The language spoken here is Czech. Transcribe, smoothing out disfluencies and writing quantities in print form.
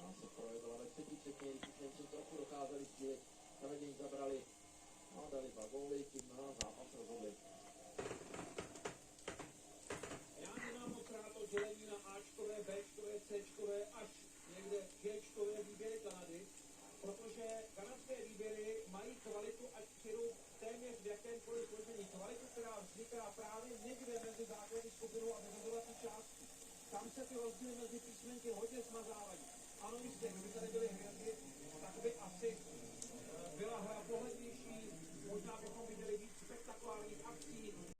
která se projevila ve třetí třetině, když už Němci trochu dokázali stílit, na vedení zabrali, no, dali 2 góly, tím zápas rozhodli. Já nemám moc rád to dělení na Ačkové, Bčkové, Cčkové, až někde Gčkové výběry Kanady, protože kanadské výběry mají kvalitu, ať přijdou téměř v jakémkoliv složení. Kvalitu, která vzniká právě někde mezi základní skupinou a vyhodovací částí. Tam se ty rozdíly mezi písmenky hodně smazávají. Ano, jistě, kdyby tady byly hvězdy, tak by asi byla hra pohlednější, možná bychom viděli víc spektakulárních akcí.